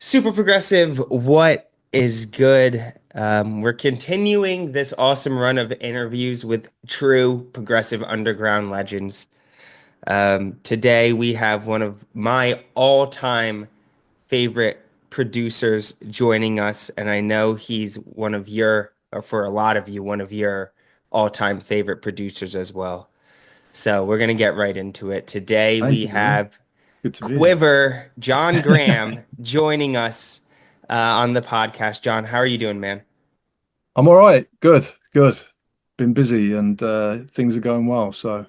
Super progressive, what is good? We're continuing this awesome run of interviews with true progressive underground legends. Today we have one of my all-time favorite producers joining us, and I know he's one of your, or for a lot of you, one of your all-time favorite producers as well. So we're gonna get right into it. Today Thank we you, man. have Good to be Quivver, John here. Graham, joining us on the podcast. John, how are you doing, man? I'm all right. Good, good. Been busy and things are going well. So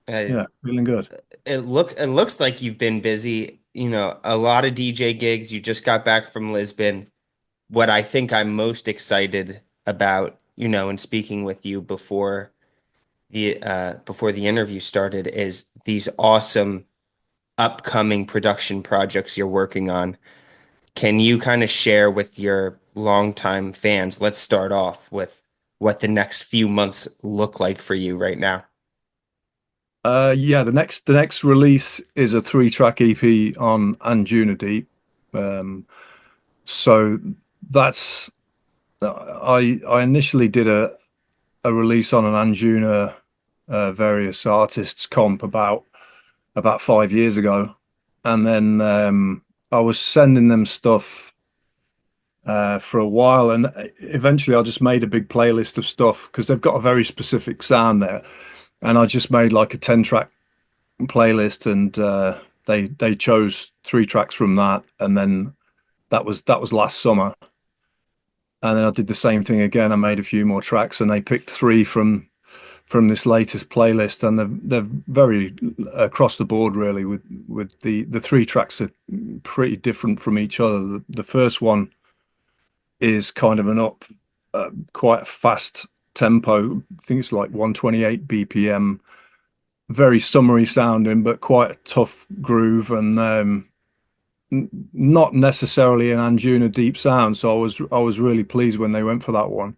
Uh, yeah, feeling good. it looks like you've been busy. You know, a lot of DJ gigs. You just got back from Lisbon. What I think I'm most excited about, and speaking with you before the interview started, is these awesome upcoming production projects you're working on. Can you kind of share with your longtime fans? Let's start off with what the next few months look like for you right now. Yeah, the next release is a three-track EP on Anjunadeep. Um, so that's I initially did a release on an Anjuna various artists comp about 5 years ago, and then I was sending them stuff for a while, and eventually I just made a big playlist of stuff because they've got a very specific sound there, and I just made like a 10 track playlist, and they chose 3 tracks from that, and then that was last summer, and then I did the same thing again. I made a few more tracks, and they picked 3 from this latest playlist, and they're very across the board really. With the 3 tracks are pretty different from each other. The first one is kind of an quite a fast tempo. I think it's like 128 BPM, very summery sounding, but quite a tough groove, and not necessarily an Anjuna deep sound. So I was really pleased when they went for that one.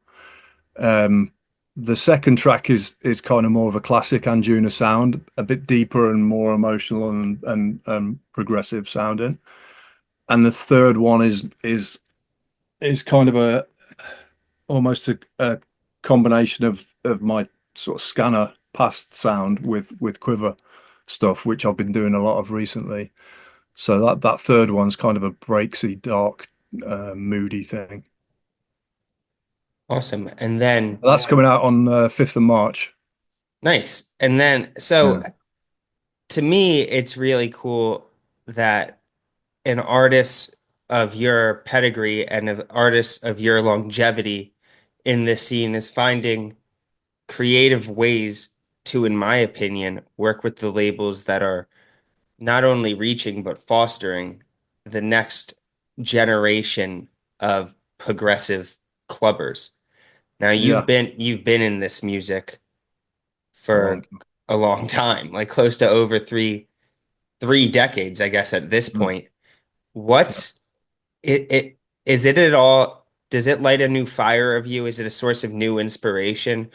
Um, the second track is kind of more of a classic Anjuna sound, a bit deeper and more emotional and progressive sounding. And the third one is kind of a almost a combination of my sort of scanner past sound with Quiver stuff, which I've been doing a lot of recently. So that third one's kind of a breaksy, dark, moody thing. Awesome. And then That's coming out on 5th of March. nice. And then so Yeah, to me, it's really cool that an artist of your pedigree and an artist of your longevity in this scene is finding creative ways to, in my opinion, work with the labels that are not only reaching but fostering the next generation of progressive clubbers. Now you've yeah, been in this music a long for time. a long time, like close to over three decades, I guess, at this Mm. point. What's it is it at all, does it light a new fire of you? Is it a source of new inspiration?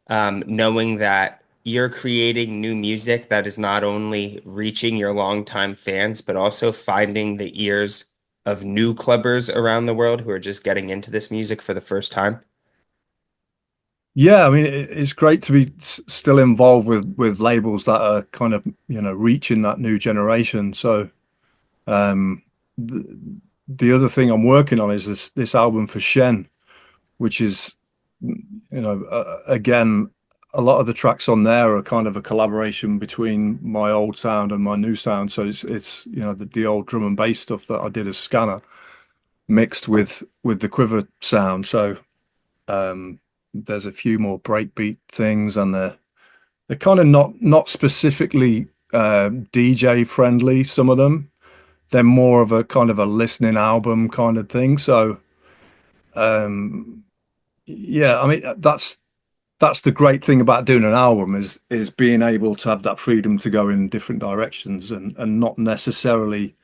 Knowing that you're creating new music that is not only reaching your longtime fans, but also finding the ears of new clubbers around the world who are just getting into this music for the first time. Yeah, I mean, it's great to be still involved with labels that are kind of, reaching that new generation. So, um, the, the other thing I'm working on is this album for Shen, which is, again, a lot of the tracks on there are kind of a collaboration between my old sound and my new sound. So it's the old drum and bass stuff that I did as Scanner mixed with the Quiver sound. So there's a few more breakbeat things, and they're kind of not specifically DJ friendly. Some of them, they're more of a kind of a listening album kind of thing. So um, yeah, I mean that's the great thing about doing an album is being able to have that freedom to go in different directions and not necessarily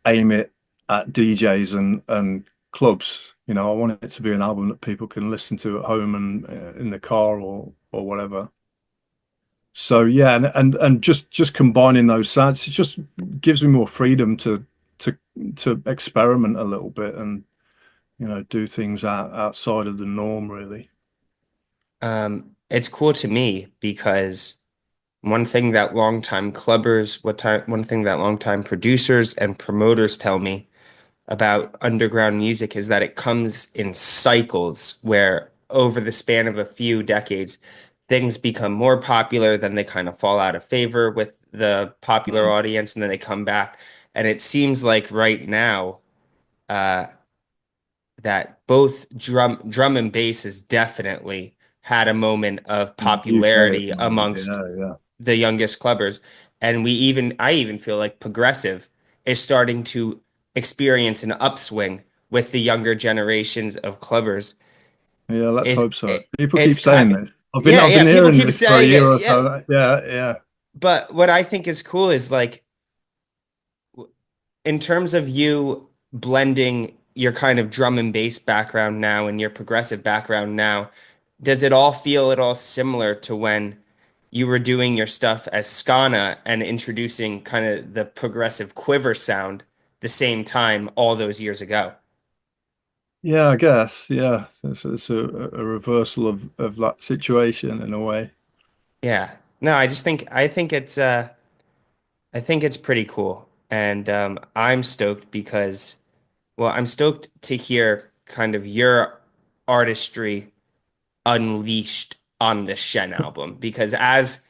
aim it at DJs and clubs. I want it to be an album that people can listen to at home and in the car or whatever. So yeah, and just combining those sounds, it just gives me more freedom to to experiment a little bit and do things outside of the norm, really. It's cool to me because one thing that longtime clubbers, one thing that longtime producers and promoters tell me about underground music is that it comes in cycles where over the span of a few decades, things become more popular, then they kind of fall out of favor with the popular Mm. audience, and then they come back. And it seems like right now, uh, that both drum and bass has definitely had a moment of In the UK at popularity the moment, amongst yeah, yeah. the youngest clubbers. And I even feel like progressive is starting to experience an upswing with the younger generations of clubbers. Yeah, let's Is hope so. it, People keep it's kind saying this. Yeah, I've yeah, been people hearing keep this for a saying year it. or Yeah. so. Yeah, yeah. But what I think is cool is like in terms of you blending your kind of drum and bass background now and your progressive background now, does it all feel at all similar to when you were doing your stuff as Skana and introducing kind of the progressive quiver sound the same time all those years ago? Yeah, I guess. Yeah. It's a reversal of that situation in a way. Yeah. No, I think it's pretty cool. And I'm stoked because I'm stoked to hear kind of your artistry unleashed on the Shen album because as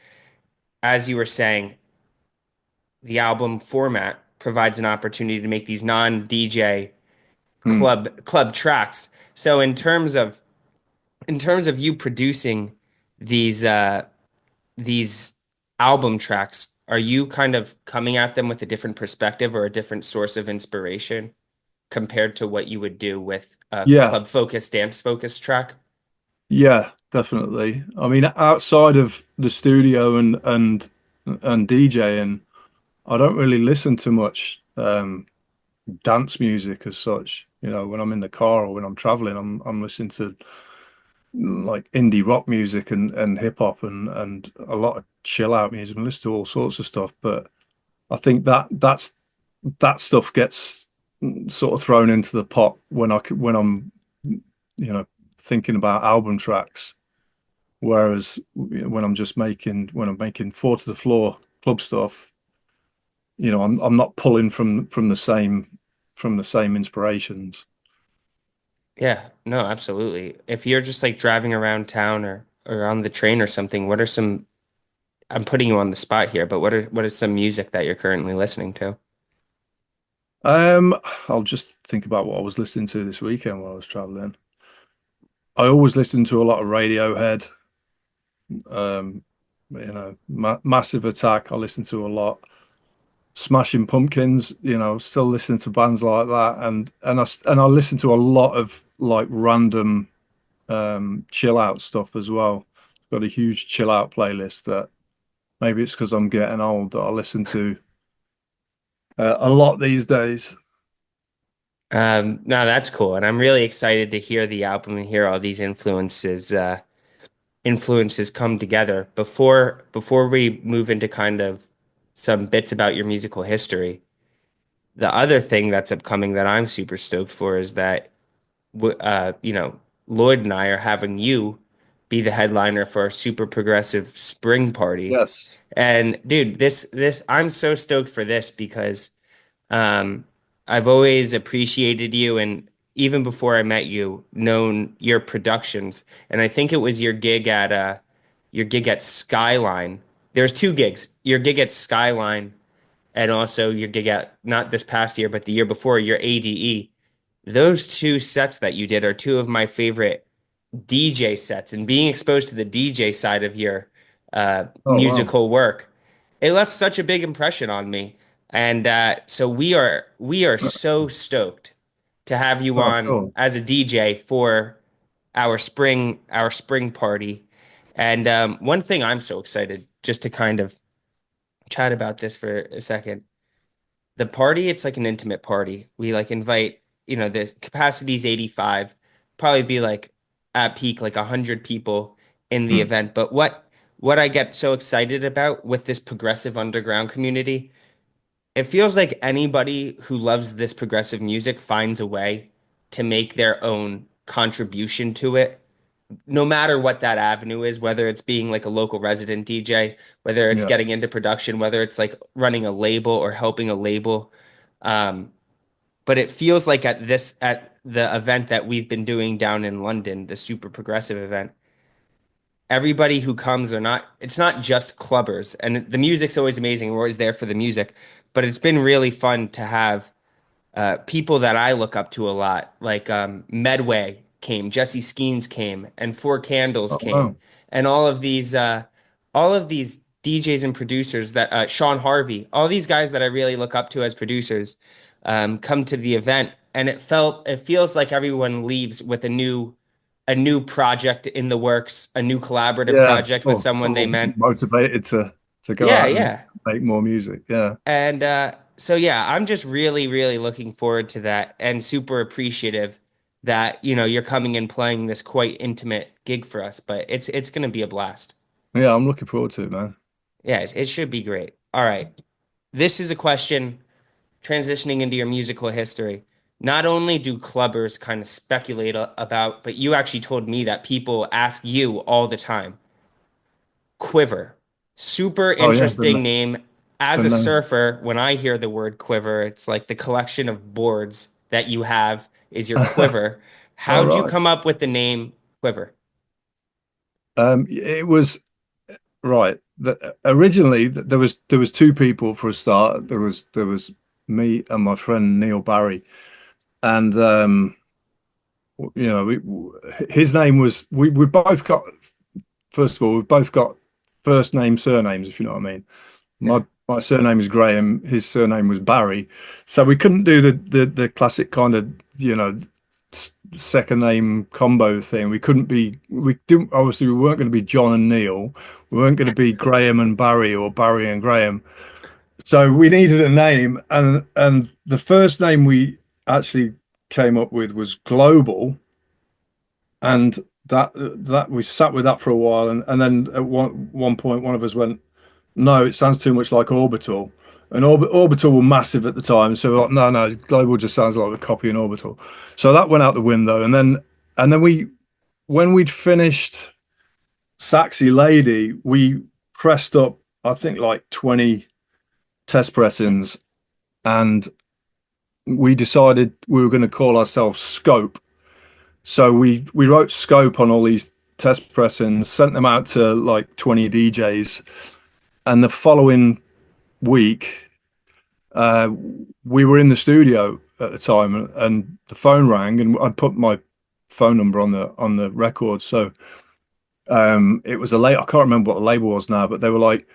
you were saying, the album format provides an opportunity to make these non-DJ Hmm. club tracks. So in terms of you producing these these album tracks, are you kind of coming at them with a different perspective or a different source of inspiration compared to what you would do with a Yeah, club focused, dance focused track? yeah, definitely. I mean, outside of the studio and DJing, I don't really listen to much dance music as such. When I'm in the car or when I'm traveling, I'm listening to like indie rock music and hip hop and a lot of chill out music and listen to all sorts of stuff. But I think that stuff gets sort of thrown into the pot when I'm thinking about album tracks. Whereas when I'm making four to the floor club stuff, I'm not pulling from the same inspirations. Yeah, no, absolutely. If you're just like driving around town or on the train or something, what are some, I'm putting you on the spot here, but what is some music that you're currently listening to? Um, I'll just think about what I was listening to this weekend while I was traveling. I always listen to a lot of Radiohead. Massive Attack. I listen to a lot. Smashing Pumpkins. Still listening to bands like that, and I listen to a lot of like random chill out stuff as well. Got a huge chill out playlist that maybe it's because I'm getting old that I listen to a lot these days. No, that's cool. And I'm really excited to hear the album and hear all these influences come together. Before we move into kind of some bits about your musical history, the other thing that's upcoming that I'm super stoked for is that you know, Lloyd and I are having you be the headliner for our super progressive spring party. Yes. And dude, this I'm so stoked for this because um I've always appreciated you and even before I met you, known your productions. And I think it was your gig at Skyline. There's two gigs. Your gig at Skyline and also your gig at not this past year, but the year before, your ADE. Those two sets that you did are two of my favorite DJ sets, and being exposed to the DJ side of your Oh wow. musical work, it left such a big impression on me. And so we are so stoked to have you Oh on cool. as a DJ for our spring party. And one thing I'm so excited just to kind of chat about this for a second. The party, it's like an intimate party. We like invite, the capacity's 85, probably be like at peak like 100 people in the Hmm. event. But what I get so excited about with this progressive underground community it feels like anybody who loves this progressive music finds a way to make their own contribution to it, no matter what that avenue is, whether it's being like a local resident DJ, whether it's Yeah. getting into production, whether it's like running a label or helping a label. Um, but it feels like at the event that we've been doing down in London, the super progressive event, everybody who comes are not, it's not just clubbers, and the music's always amazing. We're always there for the music, but it's been really fun to have people that I look up to a lot, like Medway came, Jesse Skeens came, and Four Candles Oh, came, wow. and all of these DJs and producers that Sean Harvey, all these guys that I really look up to as producers, come to the event, and it feels like everyone leaves with a new project in the works, a new collaborative Yeah. project with Oh, someone they oh, meant. motivated to go Yeah, out and yeah. make more music. Yeah. And so yeah, I'm just really, really looking forward to that and super appreciative that, you're coming and playing this quite intimate gig for us, but it's gonna be a blast. Yeah, I'm looking forward to it, man. Yeah, it should be great. All right. This is a question transitioning into your musical history. Not only do clubbers kind of speculate about, but you actually told me that people ask you all the time. Quivver. Super Oh yeah, interesting name. As the a name. surfer, when I hear the word quiver, it's like the collection of boards that you have is your quiver. All How'd you right. come up with the name Quiver? It was right. Originally, there was two people for a start. There was me and my friend Neil Barry, and his name was we both got first of all we've both got first name surnames, if you know what I mean. Yeah. My surname is Graham. His surname was Barry, so we couldn't do the classic kind of second name combo thing. We couldn't be. We didn't obviously we weren't going to be John and Neil. We weren't going to be Graham and Barry or Barry and Graham. So we needed a name, and the first name we actually came up with was Global, and that we sat with that for a while, and then at one point one of us went, no, it sounds too much like Orbital. And Orbital were massive at the time, so we're like, no, Global just sounds like a copy in Orbital. So that went out the window, and then we when we'd finished Saxy Lady, we pressed up I think like 20 test pressings, and we decided we were going to call ourselves Scope. So we wrote Scope on all these test pressings, sent them out to like 20 DJs, and the following week uh, we were in the studio at the time, and the phone rang, and I'd put my phone number on the record. So it was a late. I can't remember what the label was now, but they were like,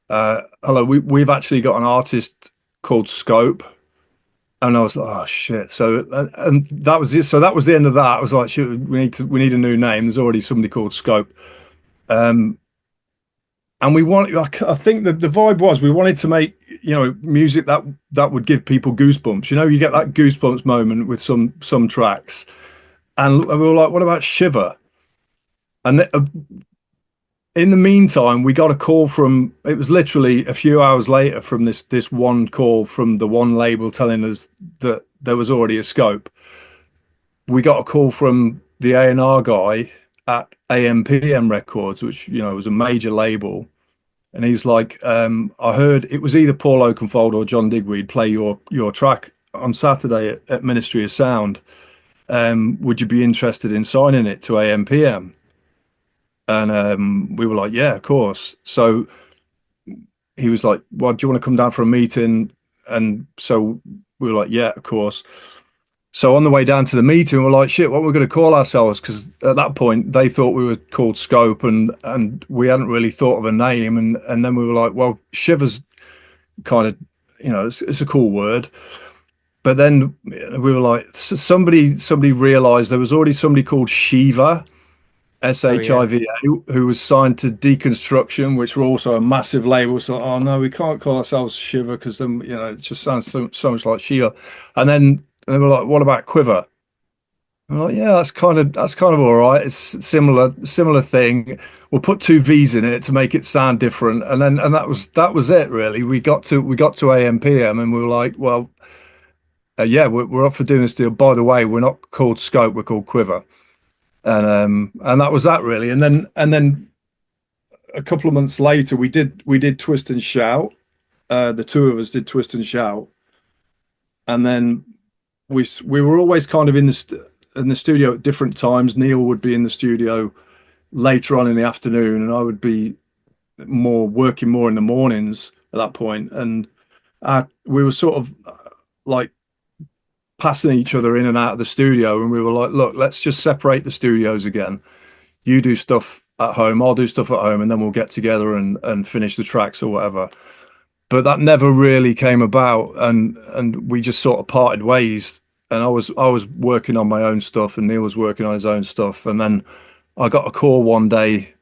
"Hello, we've actually got an artist called Scope." And I was like, "Oh shit!" So and that was it. So that was the end of that. I was like, "Shit, we need a new name." There's already somebody called Scope. Um, and we want I think that the vibe was we wanted to make music that would give people goosebumps. You get that goosebumps moment with some tracks, and we were like, what about Shiver? And in the meantime, we got a call from, it was literally a few hours later, from this one call from the one label telling us that there was already a scope. We got a call from the A&R guy at AMPM Records, which was a major label. And he's like, I heard it was either Paul Oakenfold or John Digweed play your track on Saturday at Ministry of Sound. Would you be interested in signing it to AMPM? And we were like, yeah, of course. So he was like, well, do you want to come down for a meeting? And so we were like, yeah, of course. So on the way down to the meeting, we're like, shit, what we're going to call ourselves? Because at that point, they thought we were called Scope, and we hadn't really thought of a name. And then we were like, well, Shiver's kind of, it's a cool word. But then we were like, somebody realized there was already somebody called Shiva, Oh yeah. SHIVA, who was signed to Deconstruction, which were also a massive label. So, oh no, we can't call ourselves Shiva because then it just sounds so much like Shiva. And then we're like, what about Quiver? Oh yeah, that's kind of all right. It's similar thing. We'll put two V's in it to make it sound different, and that was it really. We got to AM/PM and we were like, well, yeah, we're up for doing this deal. By the way, we're not called Scope, we're called Quivver, and that was that really. And then a couple of months later, we did Twist and Shout. The two of us did Twist and Shout, and then we were always kind of in the studio at different times. Neil would be in the studio later on in the afternoon, and I would be more working more in the mornings at that point. And we were sort of like passing each other in and out of the studio, and we were like, look, let's just separate the studios again. You do stuff at home, I'll do stuff at home, and then we'll get together and finish the tracks or whatever. But that never really came about, and we just sort of parted ways. And I was working on my own stuff, and Neil was working on his own stuff. And then I got a call one day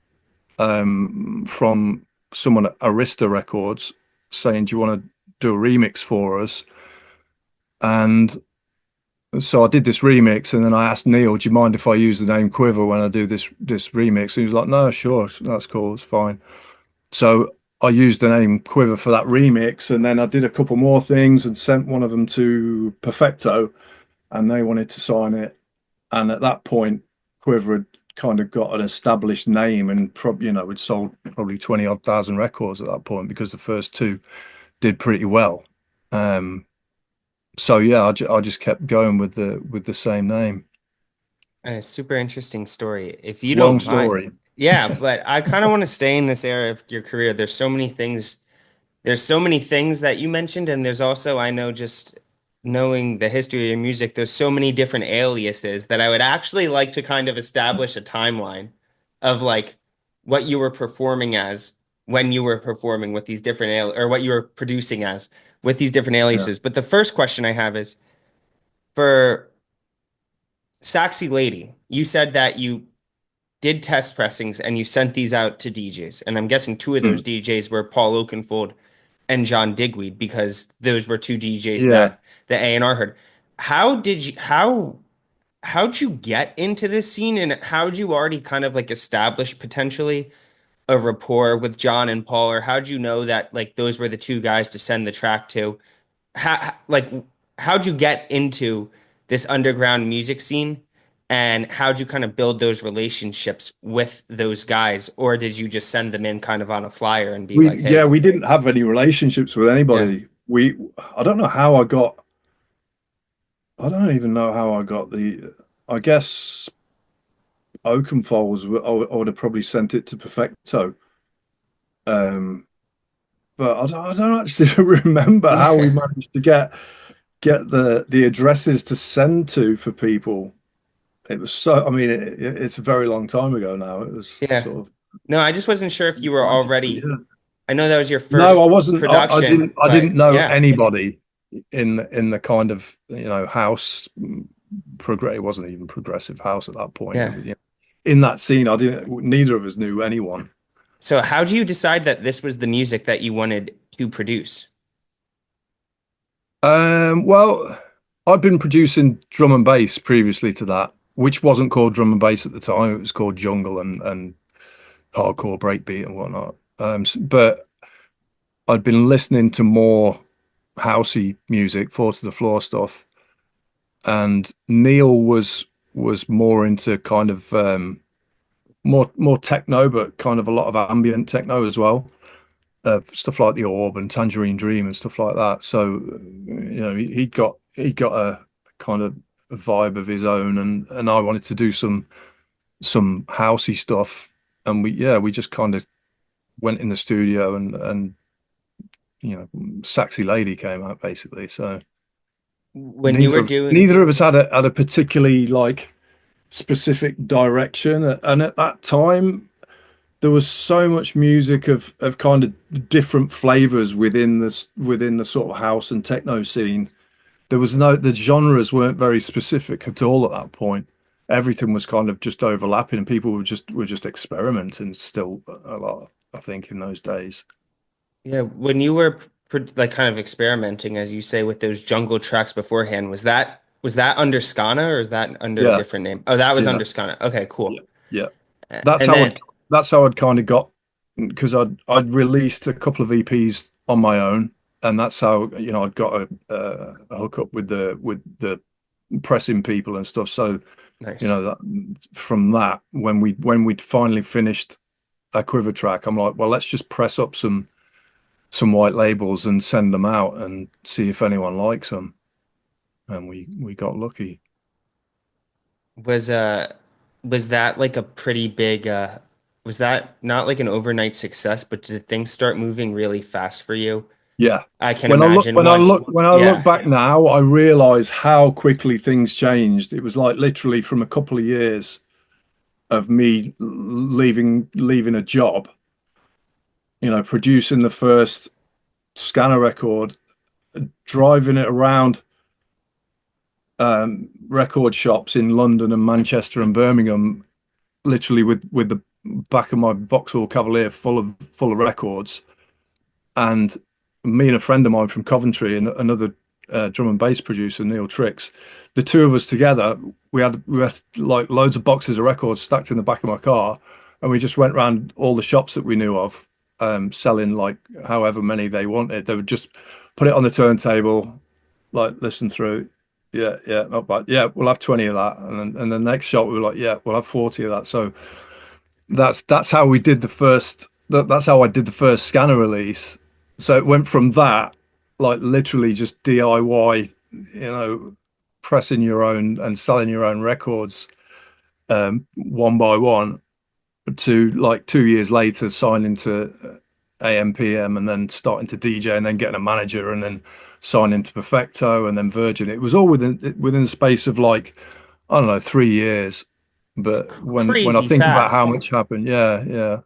from someone at Arista Records saying, "Do you want to do a remix for us?" And so I did this remix, and then I asked Neil, "Do you mind if I use the name Quiver when I do this remix?" And he was like, "No, sure, that's cool, it's fine." So I used the name Quiver for that remix, and then I did a couple more things and sent one of them to Perfecto, and they wanted to sign it. And at that point, Quiver had kind of got an established name, and probably we'd sold probably 20 odd thousand records at that point because the first two did pretty well. Um, so yeah, I just kept going with the same name. A super interesting story. If you Long don't mind, story. yeah, but I kind of want to stay in this area of your career. There's so many things that you mentioned, and there's also, I know, just knowing the history of your music, there's so many different aliases that I would actually like to kind of establish a timeline of like what you were performing as when you were performing with these different or what you were producing as with these different Yeah. aliases. But the first question I have is for Saxy Lady, you said that you did test pressings and you sent these out to DJs. And I'm guessing two of those Hmm. DJs were Paul Oakenfold and John Digweed because those were two DJs Yeah. that the A&R heard. How'd you get into this scene and how'd you already kind of like establish potentially a rapport with John and Paul, or how'd you know that like those were the two guys to send the track to? Like how'd you get into this underground music scene and how'd you kind of build those relationships with those guys, or did you just send them in kind of on a flyer and be like, Yeah, hey, we didn't have any relationships with yeah, anybody. I don't know how I don't even know how I got I guess Oakenfold I would have probably sent it to Perfecto. Um, but I don't actually remember how we yeah, managed to get the addresses to send to for people. It was I mean, it's a very long time ago now. It was yeah. sort of No, I just wasn't sure if you were magic, but already, yeah. I know that was your No, I first wasn't. I production, didn't. I didn't but know yeah, anybody in the kind of house progress. It wasn't even progressive house at that point. It yeah. was, in that scene, I didn't. Neither of us knew anyone. So how do you decide that this was the music that you wanted to produce? Well, I'd been producing drum and bass previously to that, which wasn't called drum and bass at the time. It was called jungle and hardcore breakbeat and whatnot. But I'd been listening to more housey music, four to the floor stuff, and Neil was more into kind of more techno, but kind of a lot of ambient techno as well. Stuff like the Orb and Tangerine Dream and stuff like that. So, he'd got a kind of a vibe of his own, and I wanted to do some housey stuff, and we just kind of went in the studio and Saxy Lady came out basically. So When you were doing, neither of us had a particularly like specific direction, and at that time there was so much music of kind of different flavors within the sort of house and techno scene. The genres weren't very specific at all at that point. Everything was kind of just overlapping, and people were just experimenting still a lot, I think, in those days. yeah, when you were like kind of experimenting, as you say, with those jungle tracks beforehand, Was that under Skana or is that under a Yeah, different name? Oh, that was yeah, under Skana. Okay, yeah, cool. yeah. That's And how then I'd that's how I'd kind of got because I'd released a couple of EPs on my own, and that's how I'd got a hookup with the pressing people and stuff. So nice. that from that when we'd finally finished a Quiver track, I'm like, well, let's just press up some white labels and send them out and see if anyone likes them. And we got lucky. Was uh was that like a pretty big was that not like an overnight success, but did things start moving really fast for you? Yeah. I can When I look imagine when I once, look when I look yeah. back now, I realize how quickly things changed. It was like literally from a couple of years of me leaving a job, producing the first scanner record, driving it around record shops in London and Manchester and Birmingham, literally with the back of my Vauxhall Cavalier full of records, and me and a friend of mine from Coventry and another drum and bass producer, Neil Tricks, the two of us together, we had like loads of boxes of records stacked in the back of my car, and we just went around all the shops that we knew of, selling like however many they wanted. They would just put it on the turntable, like listen through. Yeah, yeah, not bad. Yeah, we'll have 20 of that. And then the next shot we were like, yeah, we'll have 40 of that. So that's how we did the first that's how I did the first scanner release. So it went from that, like literally just DIY, pressing your own and selling your own records, one by one, to like 2 years later signing to AMPM and then starting to DJ and then getting a manager and then signing to Perfecto and then Virgin. It was all within the space of like, I don't know, 3 years. It's But when I crazy think about how fast. much happened, yeah, yeah,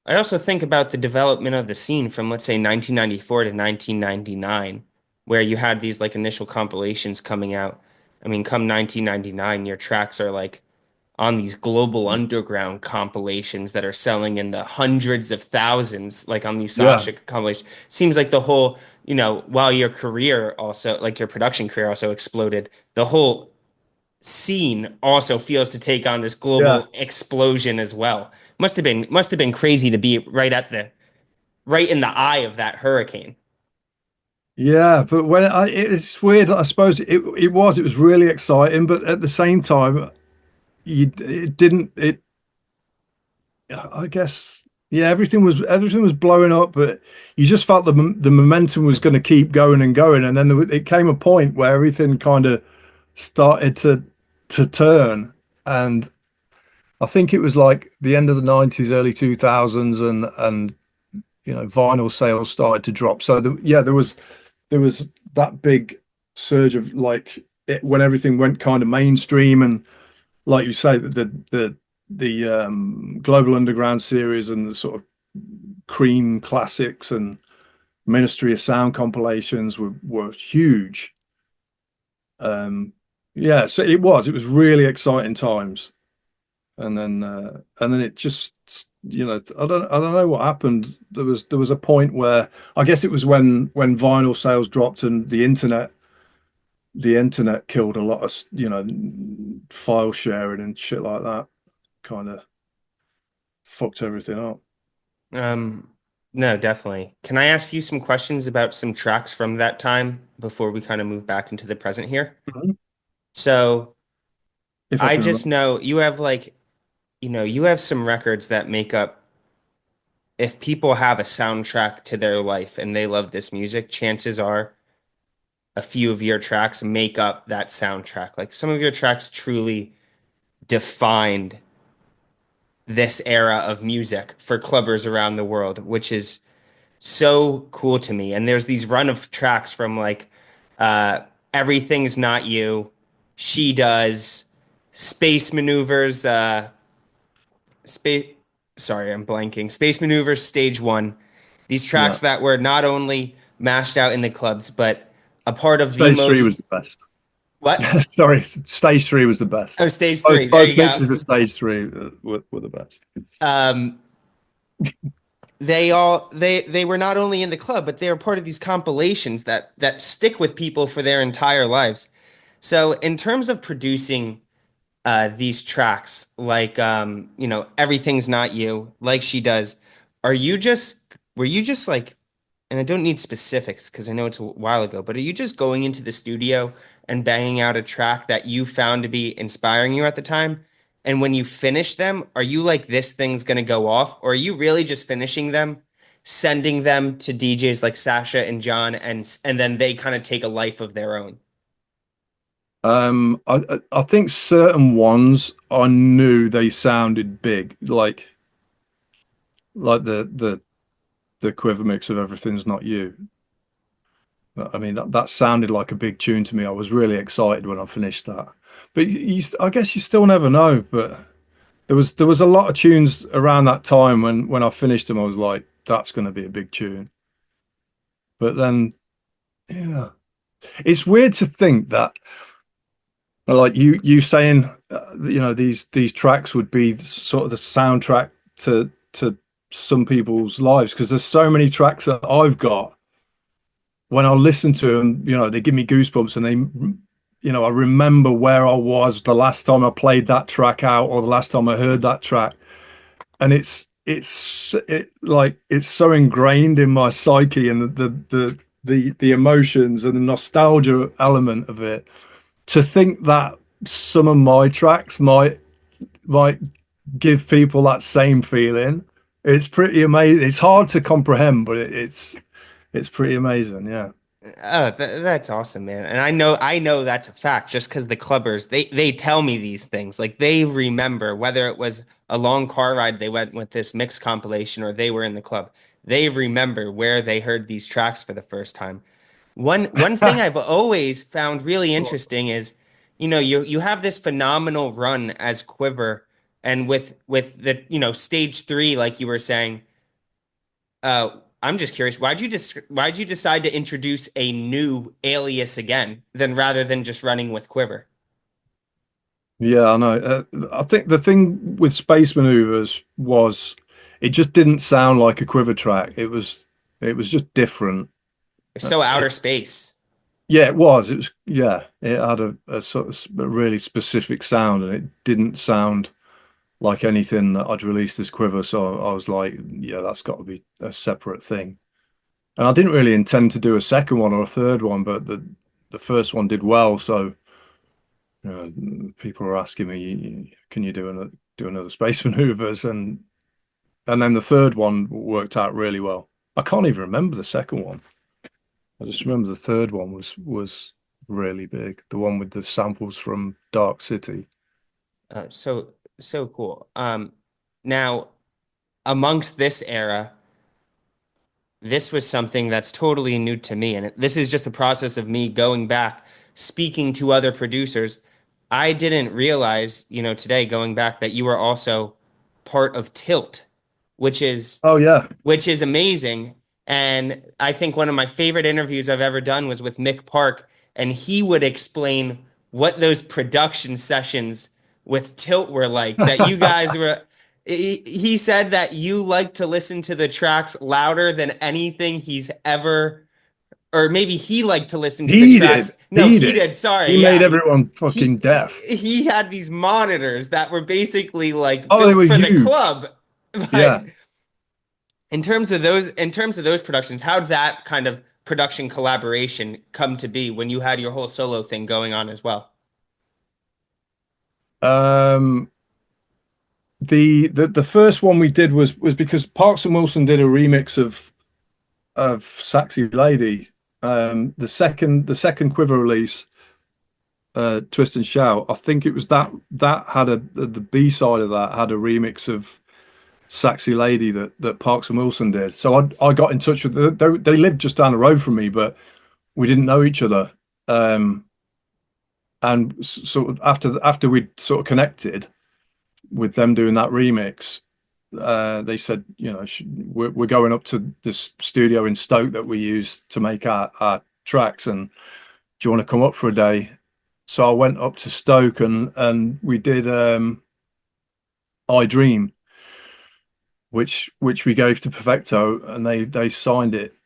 I also think about the development of the scene from, let's say, 1994 to 1999, where you had these like initial compilations coming out. I mean, come 1999, your tracks are like on these global underground compilations that are selling in the hundreds of thousands, like on these yeah, Sasha compilations. Seems like the whole, while your career also, like your production career also exploded, the whole scene also feels to take on this yeah, global explosion as well. Must have been crazy to be right in the eye of that hurricane. yeah. But it's weird. I suppose it was really exciting, but at the same time, it didn't. I guess, yeah, everything was blowing up, but you just felt the momentum was going to keep going and going, and then it came a point where everything kind of started to turn, and I think it was like the end of the 90s, early 2000s, and vinyl sales started to drop. So there was that big surge of like when everything went kind of mainstream, and like you say, the Global Underground series and the sort of Cream classics and Ministry of Sound compilations were huge. Yeah, so it was really exciting times, and then it just I don't know what happened. There was a point where I guess it was when vinyl sales dropped and the internet killed a lot of file sharing and shit like that. Kind of fucked everything up. Um, no, definitely. Can I ask you some questions about some tracks from that time before we kind of move back into the present here? Mhm. So If I I can just remember. know you have like, you have some records that make up, if people have a soundtrack to their life and they love this music, chances are a few of your tracks make up that soundtrack. Like some of your tracks truly defined this era of music for clubbers around the world, which is so cool to me. And there's these run of tracks from like uh Everything's Not You, She Does, Space Maneuvers, space sorry, I'm blanking. Space Maneuvers Stage One. These Yeah, tracks that were not only mashed out in the clubs, but a part of the stage three was most the best. what? Sorry, stage three was the best. Oh, stage Both three. There both you go. mixes of stage three were the best. Um, they were not only in the club, but they were part of these compilations that stick with people for their entire lives. So in terms of producing these tracks, like Everything's Not You, like she does, are you just were you just like, and I don't need specifics because I know it's a while ago, but are you just going into the studio and banging out a track that you found to be inspiring you at the time? And when you finish them, are you like, this thing's gonna go off, or are you really just finishing them, sending them to DJs like Sasha and John, and then they kind of take a life of their own? I think certain ones I knew they sounded big, like the Quiver mix of Everything's Not You. I mean that sounded like a big tune to me. I was really excited when I finished that. But I guess you still never know. But there was a lot of tunes around that time when I finished them. I was like, that's going to be a big tune. But then, yeah, it's weird to think that, like you saying, these tracks would be sort of the soundtrack to some people's lives, because there's so many tracks that I've got when I listen to them, they give me goosebumps, and I remember where I was the last time I played that track out, or the last time I heard that track, and it's so ingrained in my psyche, and the emotions and the nostalgia element of it. To think that some of my tracks might give people that same feeling, it's pretty amazing. It's hard to comprehend, but it's pretty amazing. Yeah. Oh, that's awesome, man. And I know that's a fact just because the clubbers, they tell me these things. Like, they remember whether it was a long car ride they went with this mix compilation or they were in the club. They remember where they heard these tracks for the first time. One thing I've always found really interesting is, you have this phenomenal run as Quiver, and with the, stage three, like you were saying. I'm just curious, why'd you decide to introduce a new alias again, than rather than just running with Quiver? Yeah, I know. I think the thing with Space Maneuvers was it just didn't sound like a Quiver track. It was just different. So outer It, space. yeah, it was. It was, yeah. It had a sort of a really specific sound, and it didn't sound like anything that I'd released as Quiver. So I was like, yeah, that's got to be a separate thing. And I didn't really intend to do a second one or a third one, but the first one did well. So people were asking me, can you do another Space Maneuvers? And then the third one worked out really well. I can't even remember the second one. I just remember the third one was really big. The one with the samples from Dark City. So cool. Now, amongst this era, this was something that's totally new to me. And this is just a process of me going back, speaking to other producers. I didn't realize, today going back, that you were also part of Tilt, which is Oh yeah. which is amazing. And I think one of my favorite interviews I've ever done was with Mick Park, and he would explain what those production sessions with Tilt were like. That you guys were, he said that you like to listen to the tracks louder than anything he's ever, or maybe he liked to listen to the He tracks. did. No, He he did. did. Sorry. He made Yeah. everyone fucking He deaf. he had these monitors that were basically like Oh, they built were for the huge. club. But Yeah. in terms of those productions, how'd that kind of production collaboration come to be when you had your whole solo thing going on as well? Um, the first one we did was because Parks and Wilson did a remix of Saxy Lady. The second Quiver release, Twist and Shout. I think it was that had the B side of that had a remix of Saxy Lady that Parks and Wilson did. So I got in touch with they lived just down the road from me, but we didn't know each other. Um, and sort of after we'd sort of connected with them doing that remix, they said, we're going up to this studio in Stoke that we use to make our tracks, and do you want to come up for a day? So I went up to Stoke, and we did I Dream, which we gave to Perfecto, and they signed it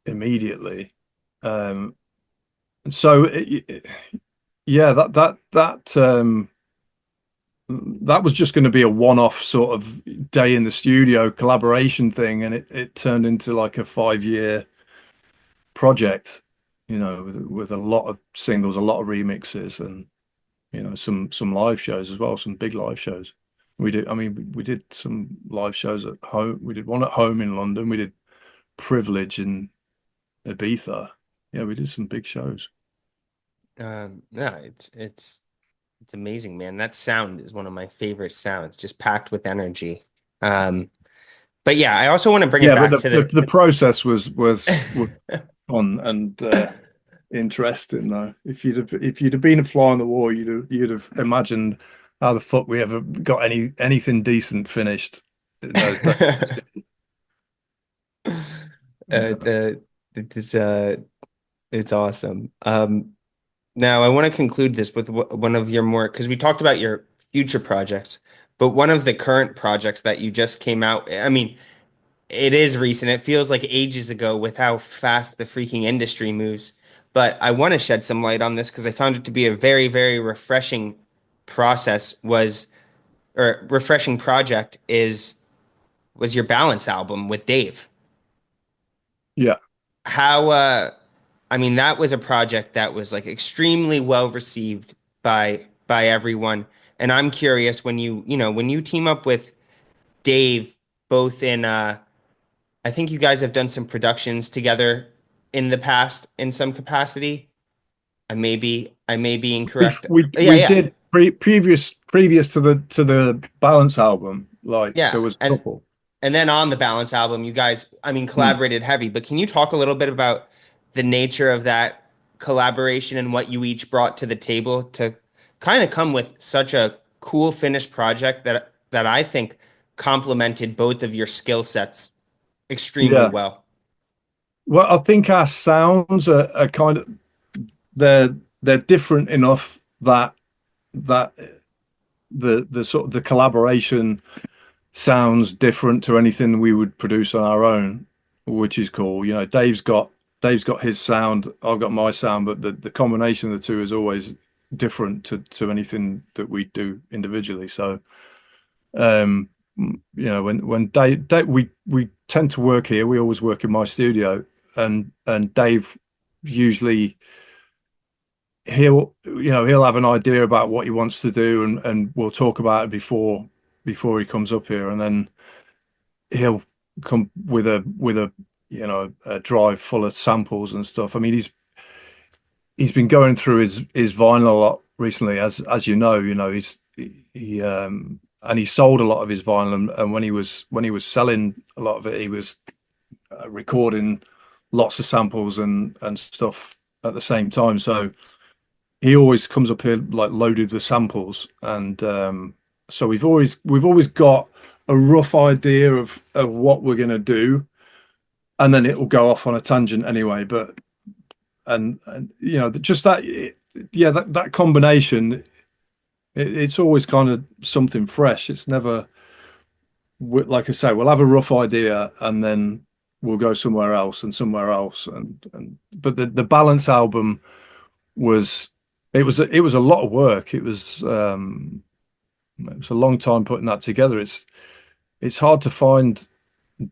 immediately. Um, and so yeah, that was just going to be a one-off sort of day in the studio collaboration thing, and it turned into like a 5 year project, with a lot of singles, a lot of remixes, and some live shows as well, some big live shows. I mean, we did some live shows at home. We did one at home in London. We did Privilege in Ibiza. Yeah, we did some big shows. Yeah, it's amazing, man. That sound is one of my favorite sounds, just packed with energy. Um, but yeah, I also want to bring it Yeah, but back the to the, the process was fun and the interesting though. If you'd have been a fly on the wall, you'd have imagined how the fuck we ever got anything decent finished in those days. Yeah. the it's it's awesome. Now I want to conclude this with one of your more because we talked about your future projects, but one of the current projects that you just came out. I mean, it is recent. It feels like ages ago with how fast the freaking industry moves. But I want to shed some light on this because I found it to be a very, very refreshing process was or refreshing project is was your Balance album with Dave. Yeah. How I mean that was a project that was like extremely well received by everyone. And I'm curious when when you team up with Dave both in I think you guys have done some productions together in the past in some capacity. I may be We incorrect. we Yeah, we yeah. did previous to the Balance album, like Yeah. there was a couple. And then on the Balance album, you guys, I mean, Hmm. collaborated heavy, but can you talk a little bit about the nature of that collaboration and what you each brought to the table to kind of come with such a cool finished project that I think complemented both of your skill sets extremely Yeah. well. Well, I think our sounds are kind of they're different enough that the sort of the collaboration sounds different to anything we would produce on our own, which is cool. Dave's got his sound, I've got my sound, but the combination of the two is always different to anything that we do individually. So um when we tend to work here, we always work in my studio, and Dave usually he'll have an idea about what he wants to do, and we'll talk about it before he comes up here, and then he'll come with a drive full of samples and stuff. I mean, he's been going through his vinyl a lot recently, as he and he sold a lot of his vinyl, and when he was selling a lot of it, he was recording lots of samples and stuff at the same time. So he always comes up here like loaded with samples, and so we've always got a rough idea of what we're gonna do, and then it will go off on a tangent anyway. But and just that, yeah, that combination, it's always kind of something fresh. It's never like I say, we'll have a rough idea and then we'll go somewhere else and somewhere else, and but the Balance album was it was a lot of work. It was a long time putting that together. It's hard to find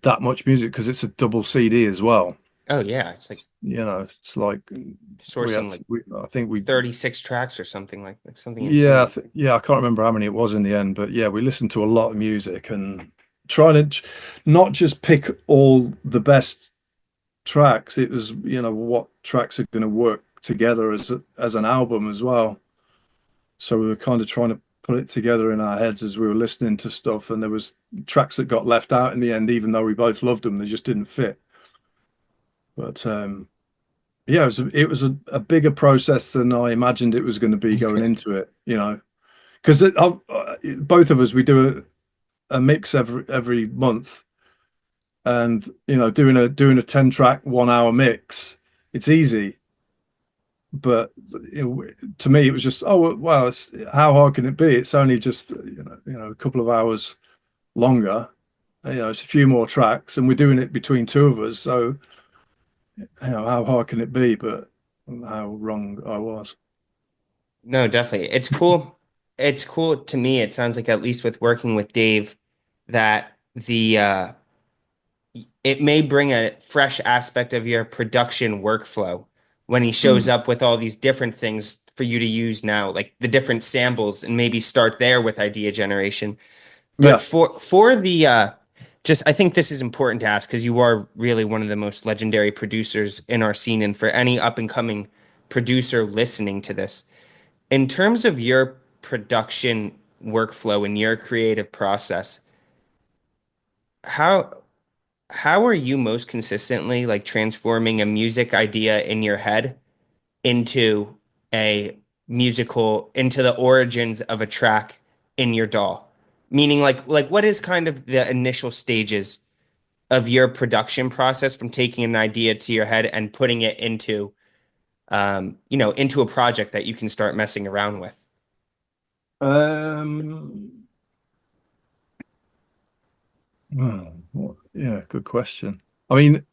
that much music because it's a double CD as well. Oh yeah, it's like It's like we sourcing had like I think we 36 tracks or something like something yeah insane. yeah, I can't remember how many it was in the end, but yeah, we listened to a lot of music and trying to not just pick all the best tracks. It was what tracks are going to work together as an album as well. So we were kind of trying to put it together in our heads as we were listening to stuff, and there was tracks that got left out in the end, even though we both loved them, they just didn't fit. But yeah, it was a bigger process than I imagined it was going to be going into it, because both of us, we do a mix every month, and doing a 10 track 1 hour mix, it's easy. But to me, it was just, oh well, how hard can it be? It's only just a couple of hours longer. It's a few more tracks, and we're doing it between two of us. So how hard can it be? But how wrong I was. No, definitely. It's cool. It's cool to me. It sounds like at least with working with Dave that the it may bring a fresh aspect of your production workflow when he shows Mm. up with all these different things for you to use now, like the different samples, and maybe start there with idea generation. But Yeah. for the just I think this is important to ask because you are really one of the most legendary producers in our scene, and for any up and coming producer listening to this, in terms of your production workflow and your creative process, how how are you most consistently like transforming a music idea in your head into a musical, into the origins of a track in your DAW? Meaning like what is kind of the initial stages of your production process from taking an idea to your head and putting it into into a project that you can start messing around with? Um, yeah, good question. I mean,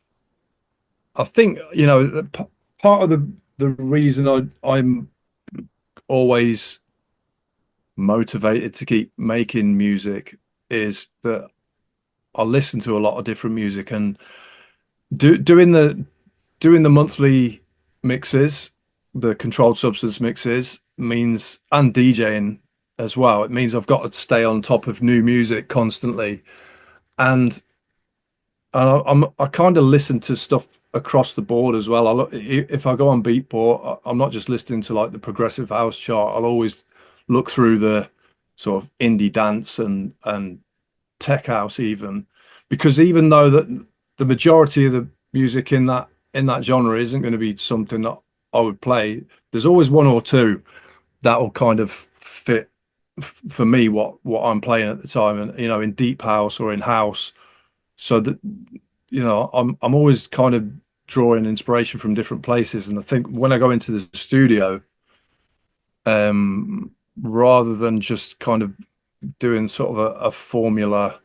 I think, part of the reason I'm always motivated to keep making music is that I listen to a lot of different music and doing the monthly mixes, the controlled substance mixes means, and DJing as well. It means I've got to stay on top of new music constantly. And I kind of listen to stuff across the board as well. If I go on Beatport, I'm not just listening to like the progressive house chart. I'll always look through the sort of indie dance and tech house even, because even though that the majority of the music in that genre isn't going to be something that I would play, there's always one or two that will kind of fit for me what I'm playing at the time, and in deep house or in house. So that I'm always kind of drawing inspiration from different places, and I think when I go into the studio, um, rather than just kind of doing sort of a formula,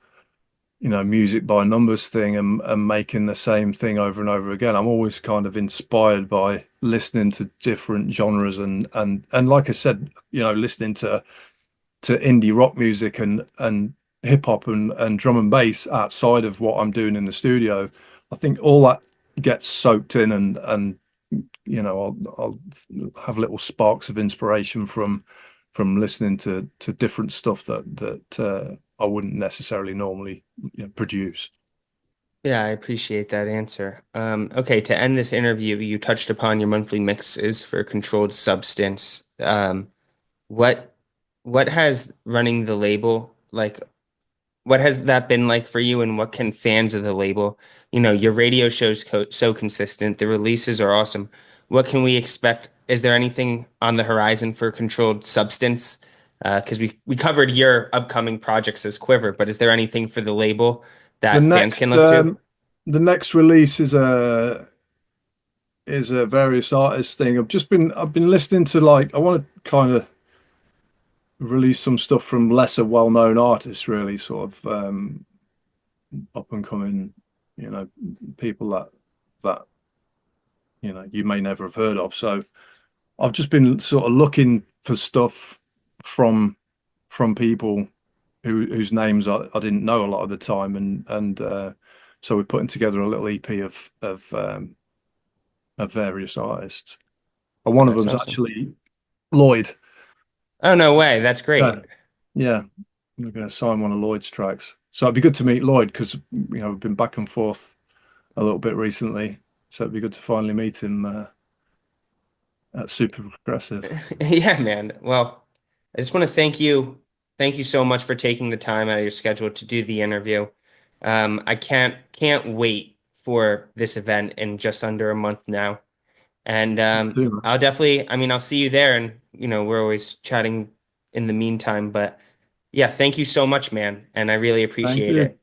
music by numbers thing and making the same thing over and over again, I'm always kind of inspired by listening to different genres and like I said, listening to indie rock music and hip hop and drum and bass outside of what I'm doing in the studio. I think all that gets soaked in and I'll have little sparks of inspiration from listening to different stuff that I wouldn't necessarily normally produce. Yeah, I appreciate that answer. Okay, to end this interview, you touched upon your monthly mixes for controlled substance. What what has running the label like? What has that been like for you, and what can fans of the label? Your radio show's so consistent. The releases are awesome. What can we expect? Is there anything on the horizon for controlled substance? Because we covered your upcoming projects as Quivver, but is there anything for the label The that fans can next look to? the next release is a various artists thing. I've been listening to, like, I want to kind of release some stuff from lesser well-known artists, really, sort of up and coming, you know, people that you may never have heard of. So I've just been sort of looking for stuff from from people whose names I didn't know a lot of the time, and so we're putting together a little EP of various artists. And one of That's them's awesome. actually Lloyd. Oh, no way. That's Yeah, great. yeah. We're going to sign one of Lloyd's tracks. So it'd be good to meet Lloyd because we've been back and forth a little bit recently. So it'd be good to finally meet him at Super Progressive. Yeah, man. Well, I just want to thank you. Thank you so much for taking the time out of your schedule to do the interview. I can't wait for this event in just under a month now. And I'll definitely, I mean, I'll see you there, and we're always chatting in the meantime. But yeah, thank you so much, man. And I really Thank appreciate you. it.